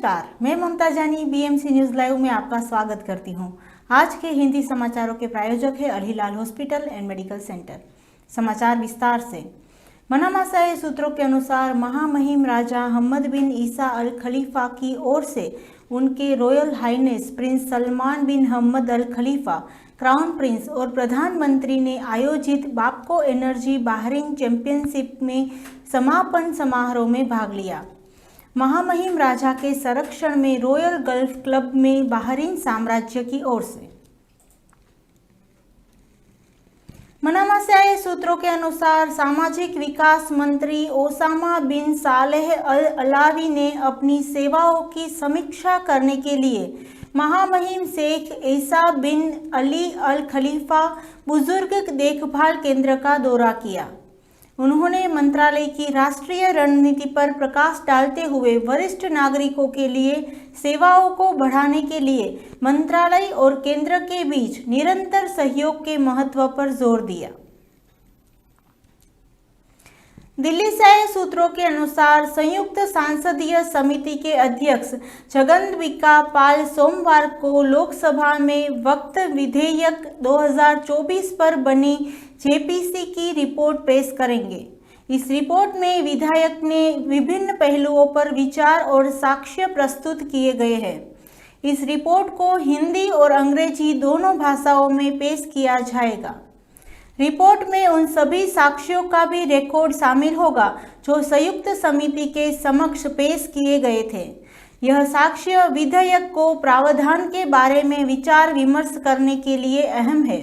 नमस्कार, मैं ममता जानी बीएमसी न्यूज लाइव में आपका स्वागत करती हूं। आज के हिंदी समाचारों के प्रायोजक है अल हिलाल हॉस्पिटल एंड मेडिकल सेंटर। समाचार विस्तार से। मनामा से सूत्रों के अनुसार महामहिम राजा हमद बिन ईसा अल खलीफा की ओर से उनके रॉयल हाइनेस प्रिंस सलमान बिन हमद अल खलीफा क्राउन प्रिंस और प्रधानमंत्री ने आयोजित बापको एनर्जी बाहरीन चैंपियनशिप में समापन समारोह में भाग लिया। महामहिम राजा के संरक्षण में रॉयल गल्फ क्लब में बाहरीन साम्राज्य की ओर से। मनामा से आए सूत्रों के अनुसार सामाजिक विकास मंत्री ओसामा बिन सालेह अल अलावी ने अपनी सेवाओं की समीक्षा करने के लिए महामहिम शेख ईसा बिन अली अल खलीफा बुजुर्ग देखभाल केंद्र का दौरा किया। उन्होंने मंत्रालय की राष्ट्रीय रणनीति पर प्रकाश डालते हुए वरिष्ठ नागरिकों के लिए सेवाओं को बढ़ाने के लिए मंत्रालय और केंद्र के बीच निरंतर सहयोग के महत्व पर जोर दिया। दिल्ली से आए सूत्रों के अनुसार संयुक्त संसदीय समिति के अध्यक्ष जगदंबिका पाल सोमवार को लोकसभा में वक्फ विधेयक 2024 पर बनी जेपीसी की रिपोर्ट पेश करेंगे। इस रिपोर्ट में विधायक ने विभिन्न पहलुओं पर विचार और साक्ष्य प्रस्तुत किए गए हैं। इस रिपोर्ट को हिंदी और अंग्रेजी दोनों भाषाओं में पेश किया जाएगा। रिपोर्ट में उन सभी साक्ष्यों का भी रिकॉर्ड शामिल होगा जो संयुक्त समिति के समक्ष पेश किए गए थे। यह साक्ष्य विधेयक को प्रावधान के बारे में विचार विमर्श करने के लिए अहम है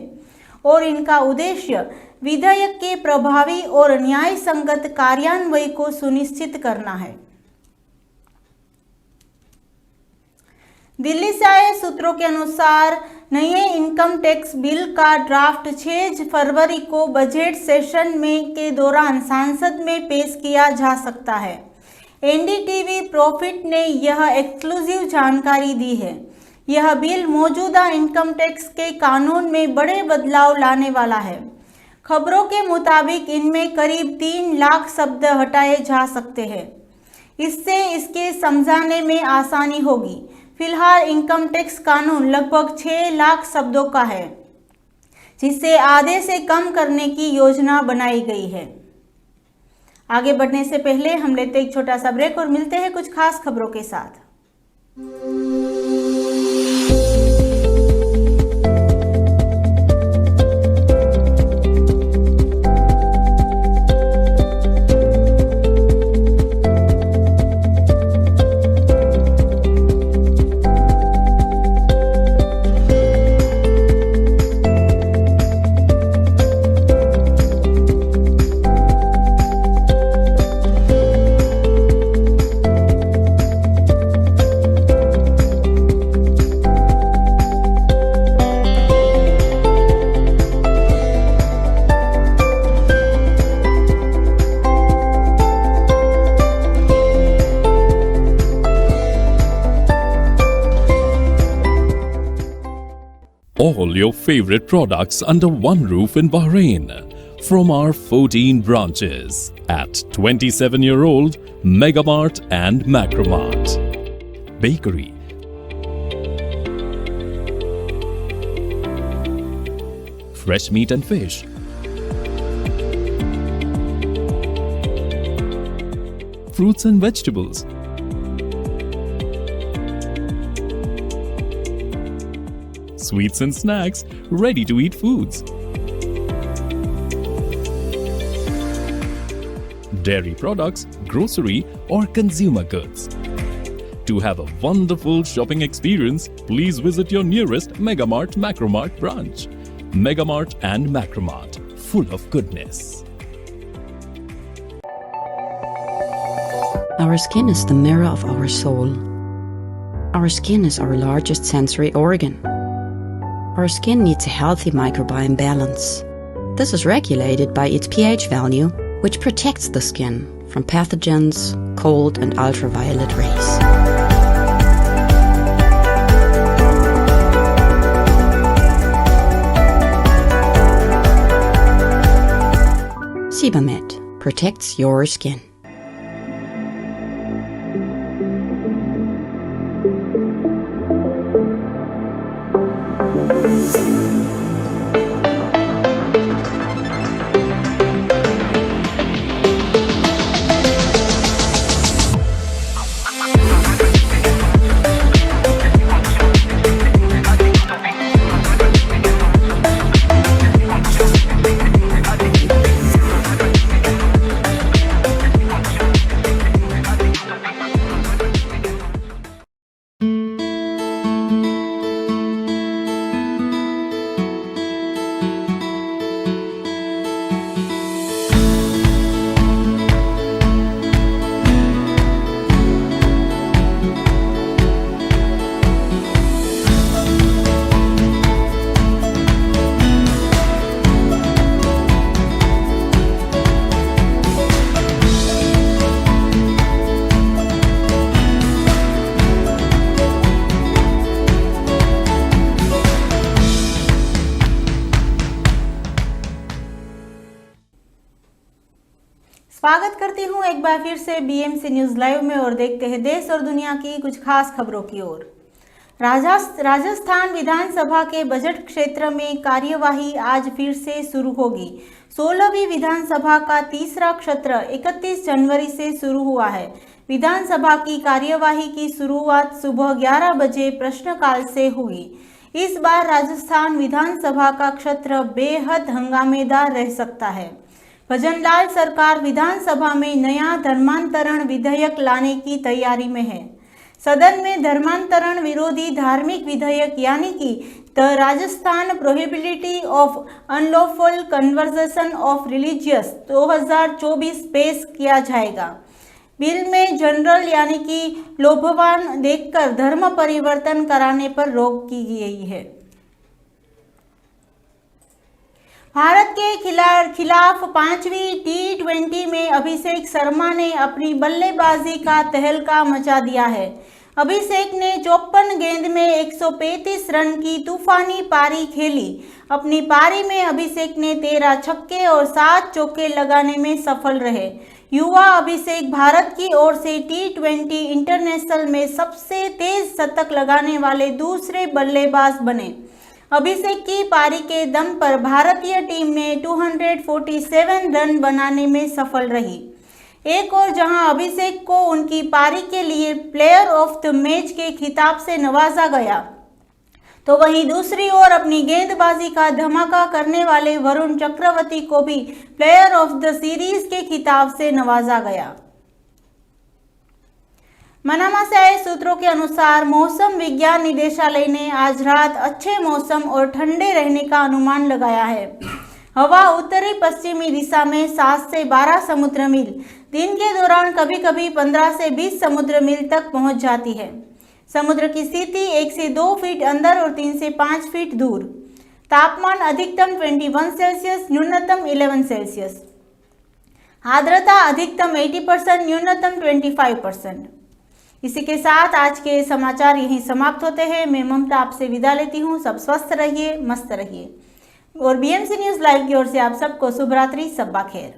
और इनका उद्देश्य विधेयक के प्रभावी और न्याय संगत कार्यान्वयन को सुनिश्चित करना है। दिल्ली से आए सूत्रों के अनुसार नए इनकम टैक्स बिल का ड्राफ्ट 6 फरवरी को बजट सेशन में के दौरान संसद में पेश किया जा सकता है। एनडीटीवी प्रॉफिट ने यह एक्सक्लूसिव जानकारी दी है। यह बिल मौजूदा इनकम टैक्स के कानून में बड़े बदलाव लाने वाला है। खबरों के मुताबिक इनमें करीब 3 लाख शब्द हटाए जा सकते हैं। इससे इसके समझाने में आसानी होगी। फिलहाल इनकम टैक्स कानून लगभग 6 लाख शब्दों का है, जिसे आधे से कम करने की योजना बनाई गई है। आगे बढ़ने से पहले हम लेते एक छोटा सा ब्रेक और मिलते हैं कुछ खास खबरों के साथ। All your favorite products under one roof in Bahrain from our 14 branches at 27-year-old Megamart and Macromart. Bakery, fresh meat and fish, fruits and vegetables, sweets and snacks, ready-to-eat foods, dairy products, grocery or consumer goods. To have a wonderful shopping experience, please visit your nearest Megamart Macromart branch. Megamart and Macromart, full of goodness. Our skin is the mirror of our soul. Our skin is our largest sensory organ. Our skin needs a healthy microbiome balance. This is regulated by its pH value, which protects the skin from pathogens, cold and ultraviolet rays. Sebamed protects your skin. स्वागत करती हूं एक बार फिर से BMC news live में और देखते हैं देश और दुनिया की कुछ खास खबरों की ओर। राजस्थान विधानसभा के बजट क्षेत्र में कार्यवाही आज फिर से शुरू होगी। 16वीं विधानसभा का तीसरा सत्र 31 जनवरी से शुरू हुआ है। विधानसभा की कार्यवाही की शुरुआत सुबह 11 बजे प्रश्नकाल से हुई। इस बार राजस्थान विधानसभा का सत्र बेहद हंगामेदार रह सकता है। भजनलाल सरकार विधानसभा में नया धर्मांतरण विधेयक लाने की तैयारी में है। सदन में धर्मांतरण विरोधी धार्मिक विधेयक यानी कि the Rajasthan prohibition of unlawful conversion of religious 2024 पेश किया जाएगा। बिल में जनरल यानी कि लोभवान देखकर धर्म परिवर्तन कराने पर रोक की गई है। भारत के खिलाफ 5वीं T20 में अभिषेक शर्मा ने अपनी बल्लेबाजी का तहलका मचा दिया है। अभिषेक ने 54 गेंद में 135 रन की तूफानी पारी खेली। अपनी पारी में अभिषेक ने 13 छक्के और 7 चौके लगाने में सफल रहे। युवा अभिषेक भारत की ओर से T20 इंटरनेशनल में सबसे तेज शतक लगाने वाले दूसरे बल्लेबाज बने। अभिषेक की पारी के दम पर भारतीय टीम ने 247 रन बनाने में सफल रही। एक और जहां अभिषेक को उनकी पारी के लिए प्लेयर ऑफ द मैच के खिताब से नवाजा गया, तो वहीं दूसरी ओर अपनी गेंदबाजी का धमाका करने वाले वरुण चक्रवर्ती को भी प्लेयर ऑफ द सीरीज के खिताब से नवाजा गया। मनामा से आए सूत्रों के अनुसार मौसम विज्ञान निदेशालय ने आज रात अच्छे मौसम और ठंडे रहने का अनुमान लगाया है। हवा उत्तरी पश्चिमी दिशा में 7 से 12 समुद्र मील, दिन के दौरान कभी कभी 15 से 20 समुद्र मील तक पहुंच जाती है। समुद्र की स्थिति 1 से 2 फीट अंदर और 3 से 5 फीट दूर। तापमान अधिकतम 21 सेल्सियस, न्यूनतम 11 सेल्सियस। आर्द्रता अधिकतम 80%, न्यूनतम 25%। इसी के साथ आज के समाचार यहीं समाप्त होते हैं। मैं ममता आपसे विदा लेती हूँ। सब स्वस्थ रहिए, मस्त रहिए और बीएमसी न्यूज लाइव की ओर से आप सबको शुभ रात्रि, शब्बा खैर।